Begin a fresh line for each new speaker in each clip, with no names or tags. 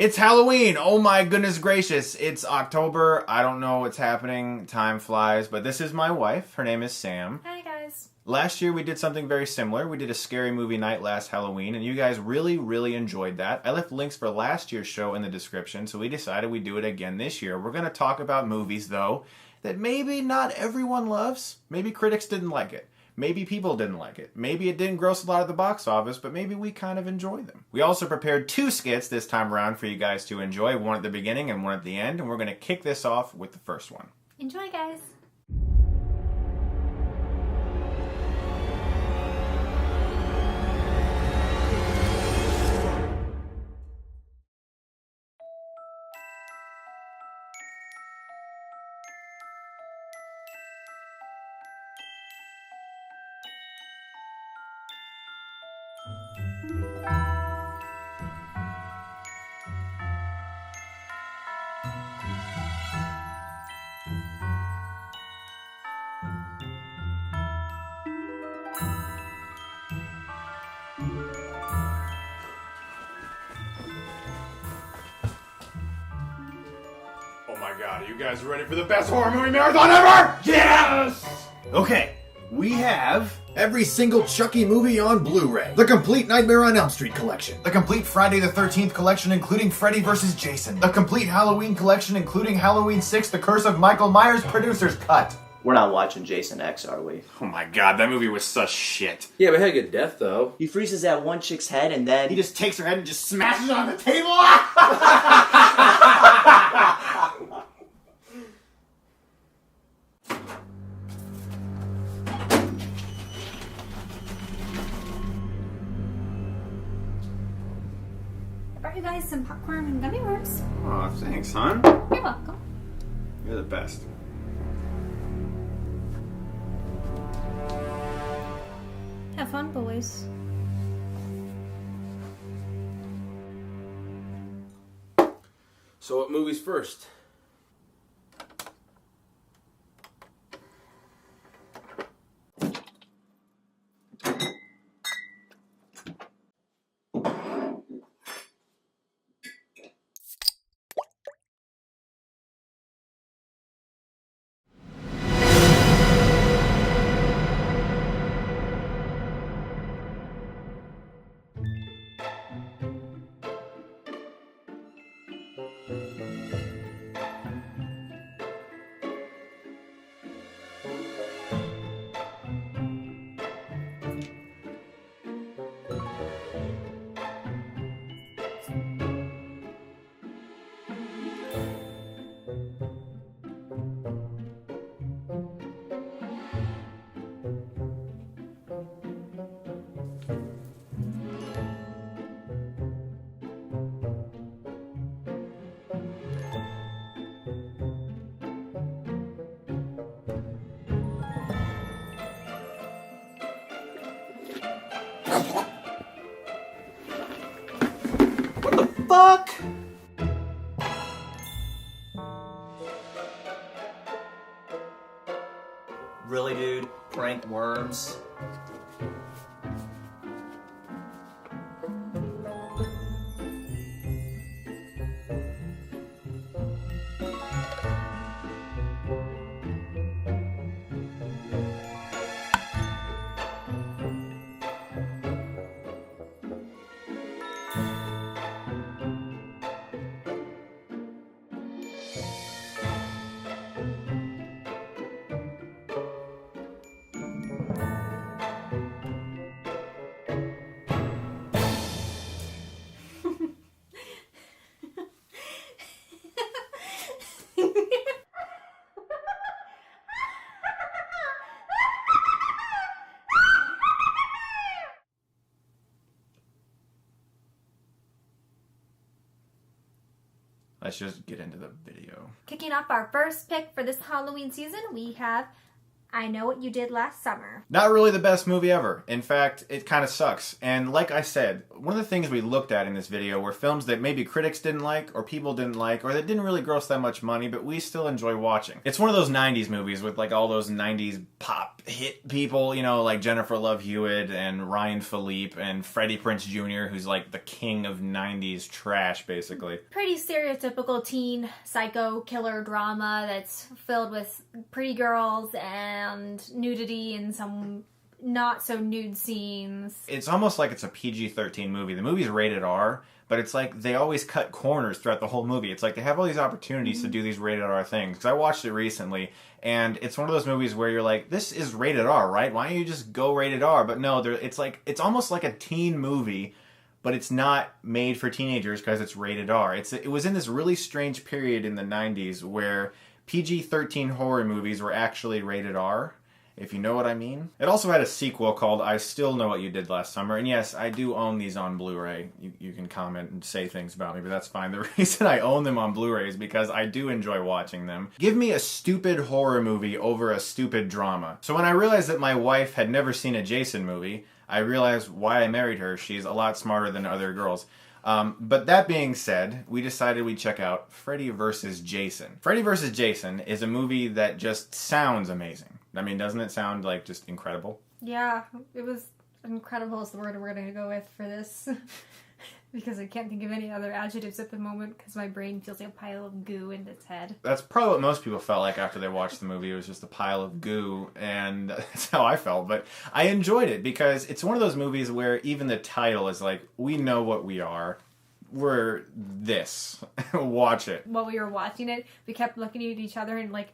It's Halloween! Oh my goodness gracious. It's October. I don't know what's happening. Time flies. But this is my wife. Her name is Sam.
Hi, guys.
Last year we did something very similar. We did a scary movie night last Halloween, and you guys really, really enjoyed that. I left links for last year's show in the description, so we decided we'd do it again this year. We're going to talk about movies, though, that maybe not everyone loves. Maybe critics didn't like it. Maybe people didn't like it. Maybe it didn't gross a lot at the box office, but maybe we kind of enjoy them. We also prepared 2 skits this time around for you guys to enjoy, one at the beginning and one at the end, and we're going to kick this off with the first one.
Enjoy, guys.
Oh my god, are you guys ready for the best horror movie marathon ever? Yes! Okay, we have
every single Chucky movie on Blu-ray. The complete Nightmare on Elm Street collection.
The complete Friday the 13th collection, including Freddy vs. Jason. The complete Halloween collection, including Halloween 6, The Curse of Michael Myers producer's cut.
We're not watching Jason X, are we?
Oh my god, that movie was such shit.
Yeah, but it had a good death, though.
He freezes that one chick's head and then
He just takes her head and just smashes it on the table.
I brought you guys some popcorn and gummy worms.
Aw, thanks, hon.
You're welcome.
You're the best.
Have fun, boys.
So what movie's first?
what the fuck? Really, dude? Prank worms?
Let's just get into the video.
Kicking off our first pick for this Halloween season, we have I Know What You Did Last Summer.
Not really the best movie ever. In fact, it kind of sucks. And like I said, one of the things we looked at in this video were films that maybe critics didn't like, or people didn't like, or that didn't really gross that much money, but we still enjoy watching. It's one of those 90s movies with like all those 90s pop hit people, like Jennifer Love-Hewitt and Ryan Philippe and Freddie Prinze Jr., who's like the king of 90s trash, basically.
Pretty stereotypical teen psycho killer drama that's filled with pretty girls and nudity and some not so nude scenes.
It's almost like it's a PG-13 movie. The movie's rated R, but it's like they always cut corners throughout the whole movie. It's like they have all these opportunities to do these rated R things. Because I watched it recently, and it's one of those movies where you're like, this is rated R, right? Why don't you just go rated R? But no, it's almost like a teen movie, but it's not made for teenagers because it's rated R. It was in this really strange period in the 90s where PG-13 horror movies were actually rated R, if you know what I mean. It also had a sequel called I Still Know What You Did Last Summer. And yes, I do own these on Blu-ray. You can comment and say things about me, but that's fine. The reason I own them on Blu-ray is because I do enjoy watching them. Give me a stupid horror movie over a stupid drama. So when I realized that my wife had never seen a Jason movie, I realized why I married her. She's a lot smarter than other girls. But that being said, we decided we'd check out Freddy vs. Jason. Freddy vs. Jason is a movie that just sounds amazing. I mean, doesn't it sound like just incredible?
Yeah, it was incredible is the word we're going to go with for this. Because I can't think of any other adjectives at the moment because my brain feels like a pile of goo in its head.
That's probably what most people felt like after they watched the movie. It was just a pile of goo, and that's how I felt. But I enjoyed it because it's one of those movies where even the title is like, we know what we are. We're this. Watch it.
While we were watching it, we kept looking at each other and like,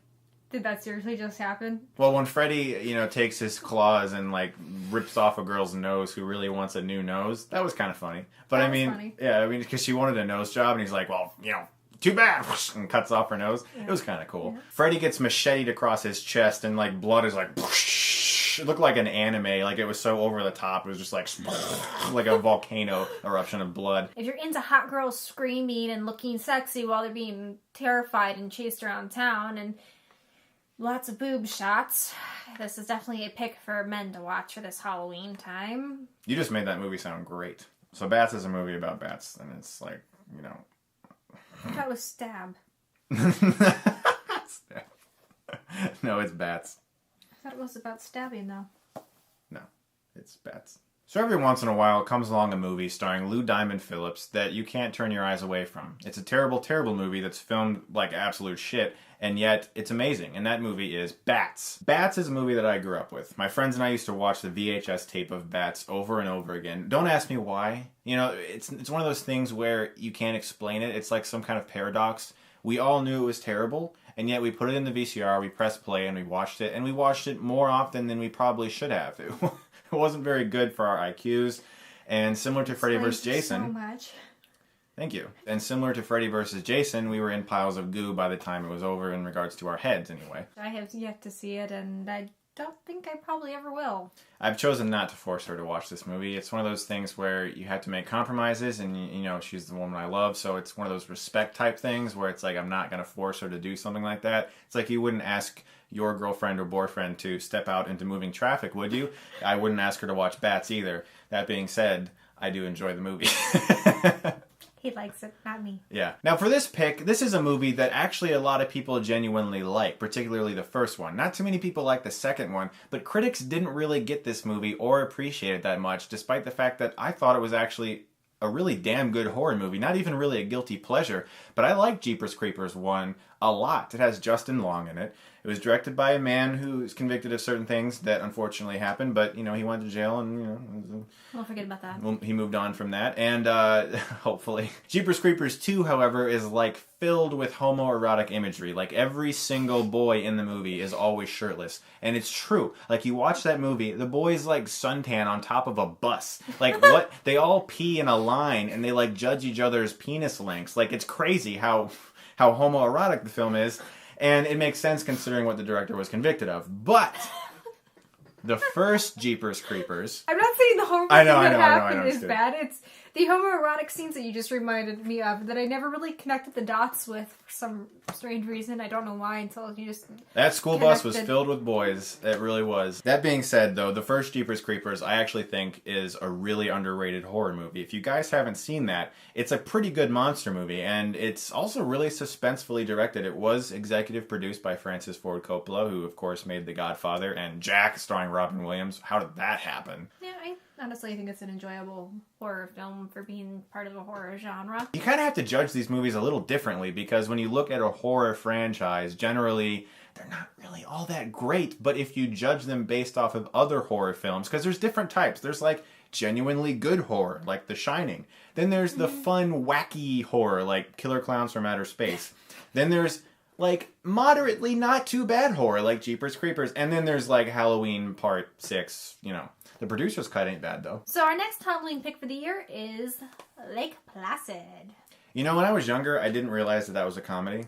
did that seriously just happen?
Well, when Freddy, takes his claws and like rips off a girl's nose who really wants a new nose, that was kind of funny. But
That was funny.
yeah, because she wanted a nose job, and he's like, well, too bad, and cuts off her nose. Yeah. It was kind of cool. Yeah. Freddy gets macheted across his chest, and like blood is like, it looked like an anime, like it was so over the top. It was just like a volcano eruption of blood.
If you're into hot girls screaming and looking sexy while they're being terrified and chased around town and lots of boob shots, this is definitely a pick for men to watch for this Halloween time.
You just made that movie sound great. So Bats is a movie about bats, and it's like,
That was Stab.
No, it's bats.
I thought it was about stabbing, though.
No, it's bats. So every once in a while comes along a movie starring Lou Diamond Phillips that you can't turn your eyes away from. It's a terrible, terrible movie that's filmed like absolute shit, and yet it's amazing. And that movie is Bats. Bats is a movie that I grew up with. My friends and I used to watch the VHS tape of Bats over and over again. Don't ask me why. It's one of those things where you can't explain it. It's like some kind of paradox. We all knew it was terrible, and yet we put it in the VCR, we pressed play, and we watched it. And we watched it more often than we probably should have. It wasn't very good for our IQs, and similar to Freddy vs. Jason.
So much.
Thank you. And similar to Freddy vs. Jason, we were in piles of goo by the time it was over in regards to our heads, anyway.
I have yet to see it, and I don't think I probably ever will.
I've chosen not to force her to watch this movie. It's one of those things where you have to make compromises, and she's the woman I love, so it's one of those respect type things where it's like I'm not going to force her to do something like that. It's like you wouldn't ask your girlfriend or boyfriend to step out into moving traffic, would you? I wouldn't ask her to watch Bats either. That being said, I do enjoy the movie.
He likes it, not me.
Yeah. Now for this pick, this is a movie that actually a lot of people genuinely like, particularly the first one. Not too many people like the second one, but critics didn't really get this movie or appreciate it that much, despite the fact that I thought it was actually a really damn good horror movie. Not even really a guilty pleasure, but I like Jeepers Creepers 1 a lot. It has Justin Long in it. It was directed by a man who is convicted of certain things that unfortunately happened, but, he went to jail and,
We'll forget about that.
Well, he moved on from that, and hopefully. Jeepers Creepers 2, however, is like filled with homoerotic imagery. Like every single boy in the movie is always shirtless, and it's true. Like you watch that movie, the boys like suntan on top of a bus. Like what? They all pee in a line, and they like judge each other's penis lengths. Like it's crazy how homoerotic the film is, and it makes sense considering what the director was convicted of. But the first Jeepers Creepers,
I'm not saying the horror
I know,
that
I
happened
know,
is bad. It's The homoerotic scenes that you just reminded me of that I never really connected the dots with for some strange reason. I don't know why until you just...
That school bus was
connected.
filled with boys. It really was. That being said, though, the first Jeepers Creepers I actually think is a really underrated horror movie. If you guys haven't seen that, it's a pretty good monster movie, and it's also really suspensefully directed. It was executive produced by Francis Ford Coppola, who, of course, made The Godfather, and Jack, starring Robin Williams. How did that happen?
Yeah, I honestly think it's an enjoyable horror film for being part of a horror genre.
You kind of have to judge these movies a little differently, because when you look at a horror franchise, generally they're not really all that great. But if you judge them based off of other horror films, because there's different types. There's like genuinely good horror, like The Shining. Then there's the fun, wacky horror, like Killer Clowns from Outer Space. Then there's like moderately not too bad horror, like Jeepers Creepers. And then there's like Halloween Part 6, you know. The producer's cut ain't bad, though.
So our next Halloween pick for the year is Lake Placid.
You know, when I was younger, I didn't realize that was a comedy.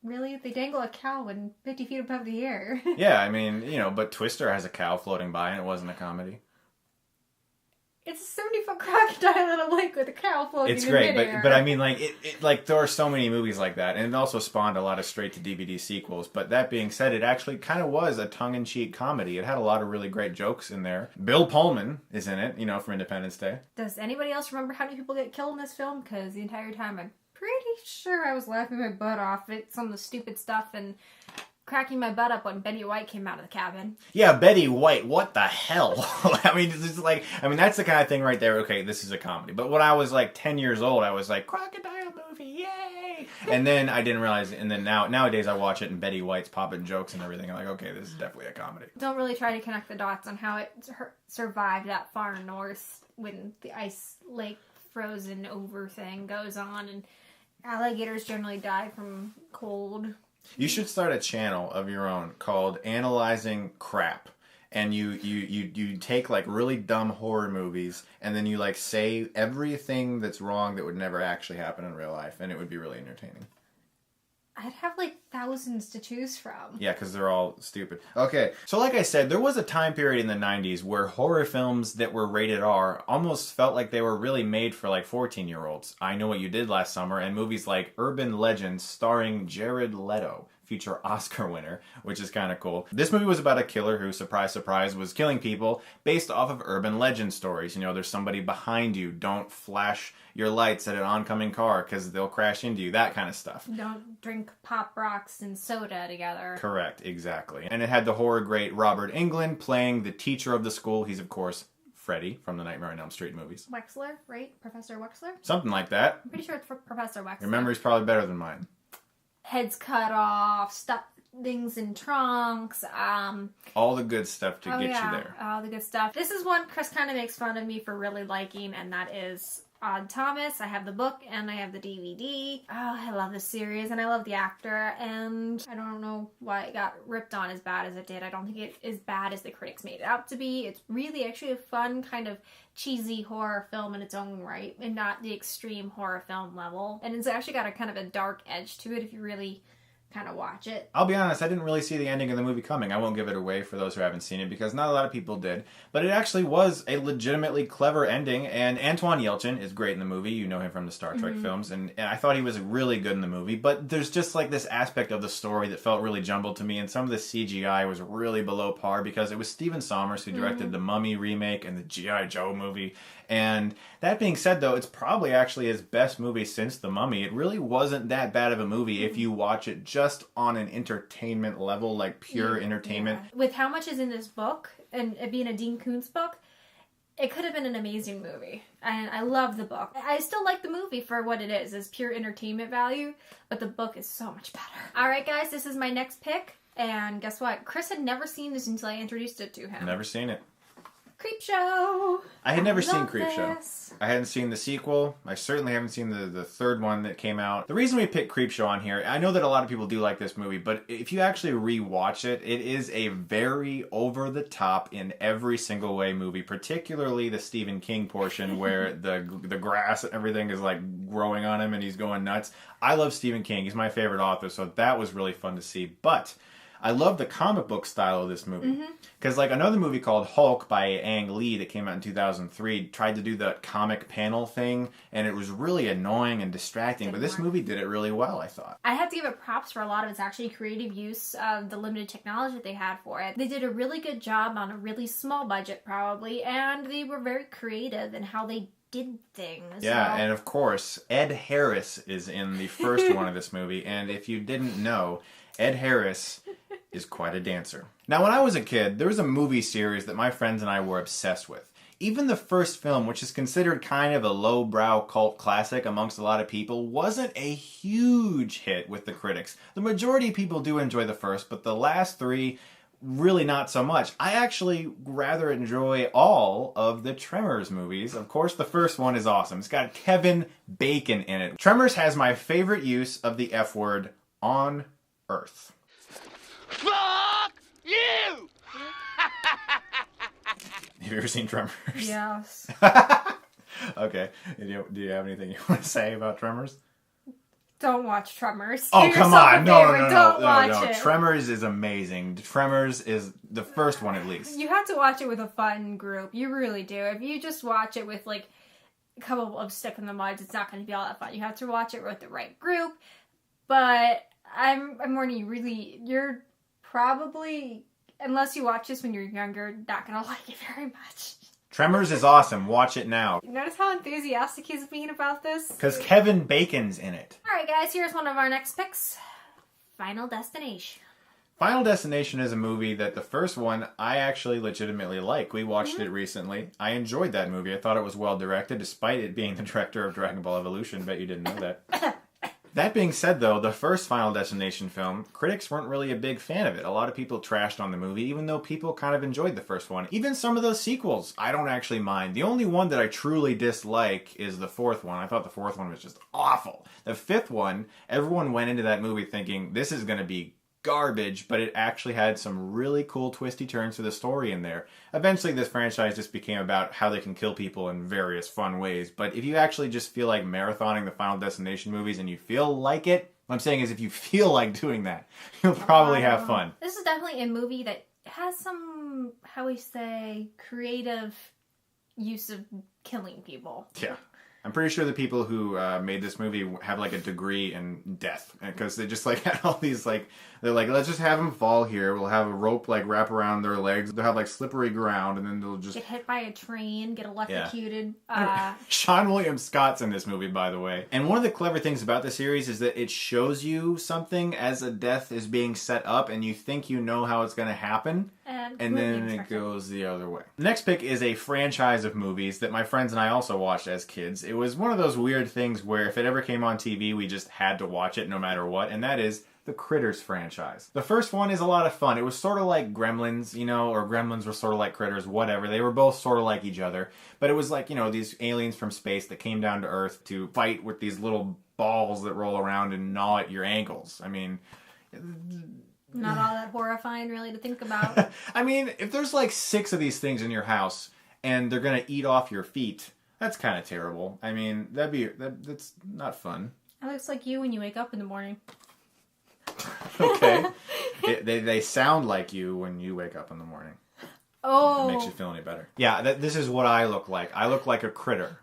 Really? They dangle a cow and 50 feet above the air.
Yeah, I mean, you know, but Twister has a cow floating by and it wasn't a comedy.
It's a 70-foot crocodile in a lake with a cow floating
It's
in
great,
midair.
but I mean, like, it like, there are so many movies like that, and it also spawned a lot of straight-to-DVD sequels. But that being said, it actually kind of was a tongue-in-cheek comedy. It had a lot of really great jokes in there. Bill Pullman is in it, you know, from Independence Day.
Does anybody else remember how many people get killed in this film? Because the entire time I'm pretty sure I was laughing my butt off at some of the stupid stuff and cracking my butt up when Betty White came out of the cabin.
Yeah, Betty White, what the hell? I mean, it's like, that's the kind of thing right there. Okay, this is a comedy. But when I was like 10 years old, I was like, crocodile movie, yay! And then I didn't realize, and then nowadays I watch it and Betty White's popping jokes and everything. I'm like, okay, this is definitely a comedy.
Don't really try to connect the dots on how it survived that far north when the ice lake frozen over thing goes on and alligators generally die from cold.
You should start a channel of your own called Analyzing Crap. And you take like really dumb horror movies and then you like say everything that's wrong that would never actually happen in real life, and it would be really entertaining.
I'd have like thousands to choose from.
Yeah, because they're all stupid. Okay, so like I said, there was a time period in the 90s where horror films that were rated R almost felt like they were really made for like 14-year-olds. I Know What You Did Last Summer, and movies like Urban Legends starring Jared Leto, future Oscar winner, which is kind of cool. This movie was about a killer who, surprise, surprise, was killing people based off of urban legend stories. You know, there's somebody behind you. Don't flash your lights at an oncoming car because they'll crash into you. That kind of stuff.
Don't drink Pop Rocks and soda together.
Correct, exactly. And it had the horror great Robert Englund playing the teacher of the school. He's, of course, Freddy from the Nightmare on Elm Street movies.
Wexler, right? Professor Wexler?
Something like that.
I'm pretty sure it's Professor Wexler.
Your memory's probably better than mine.
Heads cut off, stuff things in trunks,
all the good stuff to get you there.
All the good stuff. This is one Chris kind of makes fun of me for really liking, and that is Odd Thomas. I have the book and I have the DVD. Oh, I love this series and I love the actor, and I don't know why it got ripped on as bad as it did. I don't think it is bad as the critics made it out to be. It's really actually a fun kind of cheesy horror film in its own right, and not the extreme horror film level. And it's actually got a kind of a dark edge to it if you really kind of watch it.
I'll be honest, I didn't really see the ending of the movie coming. I won't give it away for those who haven't seen it because not a lot of people did. But it actually was a legitimately clever ending, and Antoine Yelchin is great in the movie. You know him from the Star Trek films, and I thought he was really good in the movie. But there's just like this aspect of the story that felt really jumbled to me, and some of the CGI was really below par because it was Stephen Sommers who directed the Mummy remake and the G.I. Joe movie. And that being said, though, it's probably actually his best movie since The Mummy. It really wasn't that bad of a movie if you watch it just on an entertainment level, like pure entertainment.
Yeah. With how much is in this book, and it being a Dean Koontz book, it could have been an amazing movie. And I love the book. I still like the movie for what it is, as pure entertainment value, but the book is so much better. Alright guys, this is my next pick, and guess what? Chris had never seen this until I introduced it to him.
Never seen it.
Creepshow!
I had never seen
Love
Creepshow.
this.
I hadn't seen the sequel. I certainly haven't seen the third one that came out. The reason we picked Creepshow on here, I know that a lot of people do like this movie, but if you actually rewatch it, it is a very over-the-top in every single way movie, particularly the Stephen King portion where the grass and everything is like growing on him and he's going nuts. I love Stephen King. He's my favorite author, so that was really fun to see. But I love the comic book style of this movie. Because like another movie called Hulk by Ang Lee that came out in 2003 tried to do the comic panel thing, and it was really annoying and distracting. But this movie did it really well, I thought.
I have to give it props for a lot of its actually creative use of the limited technology that they had for it. They did a really good job on a really small budget, probably, and they were very creative in how they did things.
Yeah, and of course, Ed Harris is in the first one of this movie, and if you didn't know, Ed Harris is quite a dancer. Now, when I was a kid, there was a movie series that my friends and I were obsessed with. Even the first film, which is considered kind of a lowbrow cult classic amongst a lot of people, wasn't a huge hit with the critics. The majority of people do enjoy the first, but the last three, really not so much. I actually rather enjoy all of the Tremors movies. Of course, the first one is awesome. It's got Kevin Bacon in it. Tremors has my favorite use of the F word on Earth.
Fuck you!
Have you ever seen Tremors?
Yes.
Okay. Do you have anything you want to say about Tremors?
Don't watch Tremors.
Oh,
Do
come
yourself a
on. No,
favor, don't watch it.
Tremors is amazing. Tremors is the first one, at least.
You have to watch it with a fun group. You really do. If you just watch it with, like, a couple of Stick in the Muds, it's not going to be all that fun. You have to watch it with the right group. But I'm warning you, really, you're probably, unless you watch this when you're younger, not going to like it very much.
Tremors is awesome. Watch it now.
Notice how enthusiastic he's being about this?
Because Kevin Bacon's in it.
Alright guys, here's one of our next picks. Final Destination.
Final Destination is a movie that the first one I actually legitimately like. We watched it recently. I enjoyed that movie. I thought it was well directed, despite it being the director of Dragon Ball Evolution. Bet you didn't know that. That being said, though, the first Final Destination film, critics weren't really a big fan of it. A lot of people trashed on the movie, even though people kind of enjoyed the first one. Even some of those sequels, I don't actually mind. The only one that I truly dislike is the fourth one. I thought the fourth one was just awful. The fifth one, everyone went into that movie thinking, this is going to be garbage, but it actually had some really cool twisty turns to the story in there. Eventually this franchise just became about how they can kill people in various fun ways, but if you actually just feel like marathoning the Final Destination movies and you feel like it, what I'm saying is if you feel like doing that, you'll probably have fun.
This is definitely a movie that has some, how we say, creative use of killing people.
Yeah. I'm pretty sure the people who made this movie have like a degree in death, because they just like had all these like, they're like, let's just have them fall here. We'll have a rope like wrap around their legs. They'll have like slippery ground, and then they'll just
Get hit by a train, get electrocuted.
Sean William Scott's in this movie, by the way. And one of the clever things about the series is that it shows you something as a death is being set up, and you think you know how it's going to happen. And then it goes the other way. Next pick is a franchise of movies that my friends and I also watched as kids. It was one of those weird things where if it ever came on TV, we just had to watch it no matter what, and that is the Critters franchise. The first one is a lot of fun. It was sort of like Gremlins, you know, or Gremlins were sort of like Critters, whatever. They were both sort of like each other. But it was like, you know, these aliens from space that came down to Earth to fight with these little balls that roll around and gnaw at your ankles. I mean...
Not all that horrifying, really, to think about.
I mean, if there's like 6 of these things in your house and they're gonna eat off your feet, that's kind of terrible. I mean, that's not fun.
It looks like you when you wake up in the morning.
Okay, they sound like you when you wake up in the morning.
Oh.
It makes you feel any better. Yeah, this is what I look like. I look like a critter.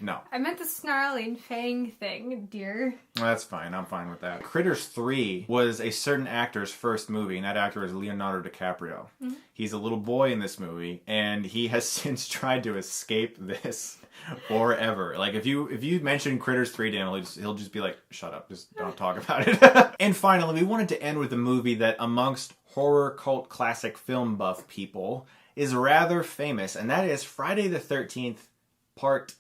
No.
I meant the snarling fang thing, dear.
That's fine. I'm fine with that. Critters 3 was a certain actor's first movie, and that actor is Leonardo DiCaprio. Mm-hmm. He's a little boy in this movie, and he has since tried to escape this forever. Like, if you mention Critters 3 to him, he'll just be like, shut up, just don't talk about it. And finally, we wanted to end with a movie that, amongst horror cult classic film buff people, is rather famous, and that is Friday the 13th, Part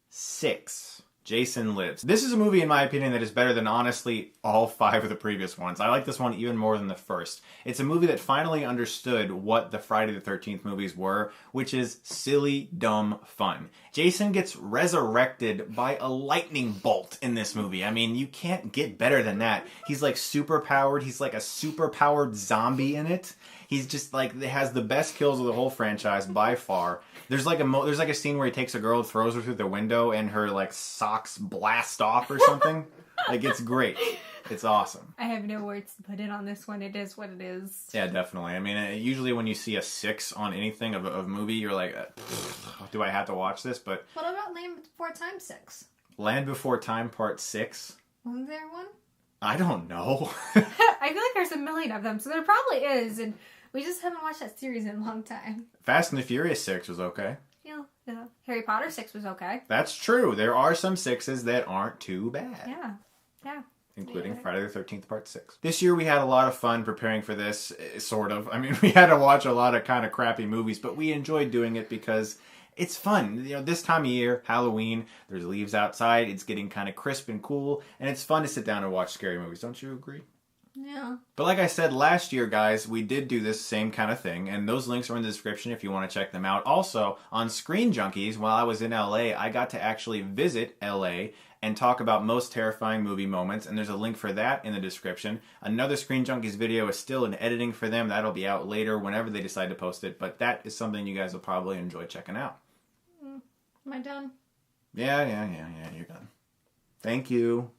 6. Jason Lives. This is a movie, in my opinion, that is better than, honestly, all 5 of the previous ones. I like this one even more than the first. It's a movie that finally understood what the Friday the 13th movies were, which is silly, dumb fun. Jason gets resurrected by a lightning bolt in this movie. I mean, you can't get better than that. He's like super powered. He's like a super powered zombie in it. He's just like, has the best kills of the whole franchise by far. There's like a scene where he takes a girl and throws her through the window and her like socks blast off or something. Like, it's great. It's awesome.
I have no words to put in on this one. It is what it is.
Yeah, definitely. I mean, usually when you see a 6 on anything of a movie, you're like, do I have to watch this? But
What about Land Before Time 6?
Land Before Time Part 6?
Wasn't there one?
I don't know.
I feel like there's a million of them, so there probably is, and we just haven't watched that series in a long time.
Fast and the Furious 6 was okay.
Yeah. Harry Potter 6 was okay.
That's true. There are some 6s that aren't too bad.
Yeah.
Including Friday the 13th Part 6. This year we had a lot of fun preparing for this, sort of. I mean, we had to watch a lot of kind of crappy movies, but we enjoyed doing it because it's fun. You know, this time of year, Halloween, there's leaves outside, it's getting kind of crisp and cool, and it's fun to sit down and watch scary movies. Don't you agree?
Yeah.
But like I said, last year, guys, we did do this same kind of thing, and those links are in the description if you want to check them out. Also, on Screen Junkies, while I was in LA, I got to actually visit LA and talk about most terrifying movie moments, and there's a link for that in the description. Another Screen Junkies video is still in editing for them. That'll be out later whenever they decide to post it, but that is something you guys will probably enjoy checking out.
Am I done?
Yeah, you're done. Thank you.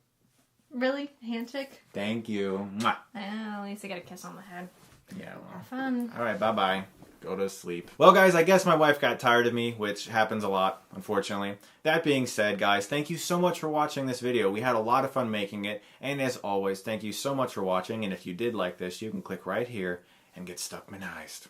Really? Handshake?
Thank you. Mwah.
At least I got a kiss on the head.
Yeah, well.
Have fun.
All right, bye-bye. Go to sleep. Well, guys, I guess my wife got tired of me, which happens a lot, unfortunately. That being said, guys, thank you so much for watching this video. We had a lot of fun making it, and as always, thank you so much for watching, and if you did like this, you can click right here and get Stuckmanized.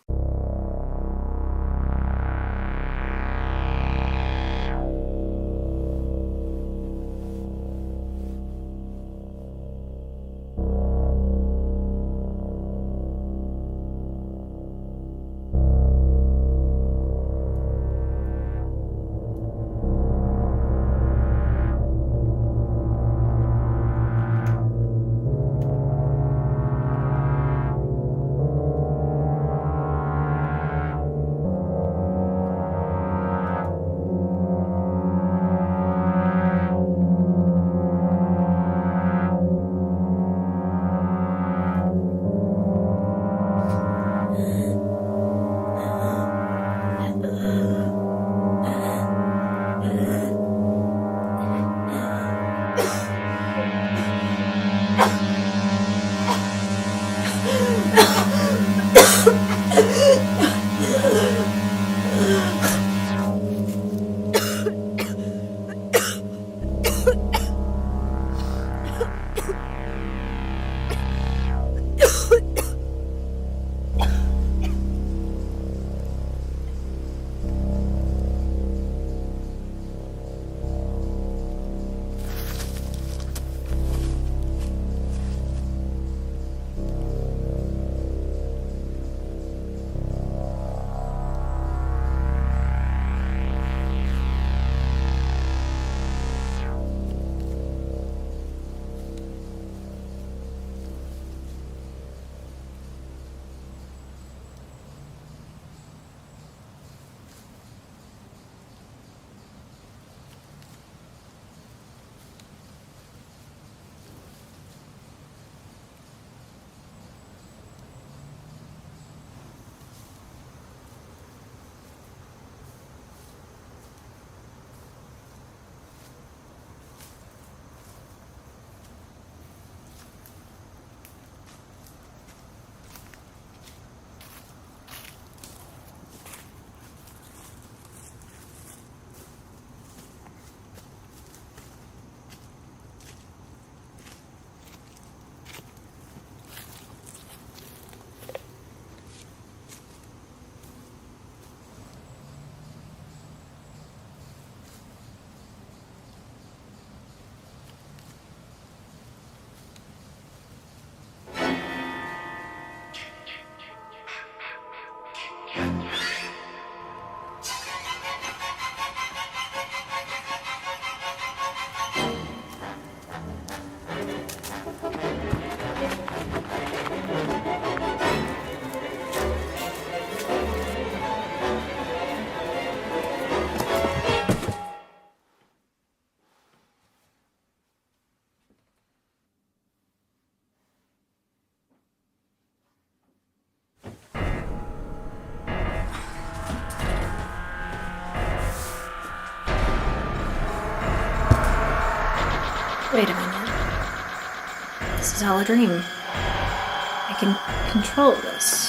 Wait a minute. This is all a dream. I can control this.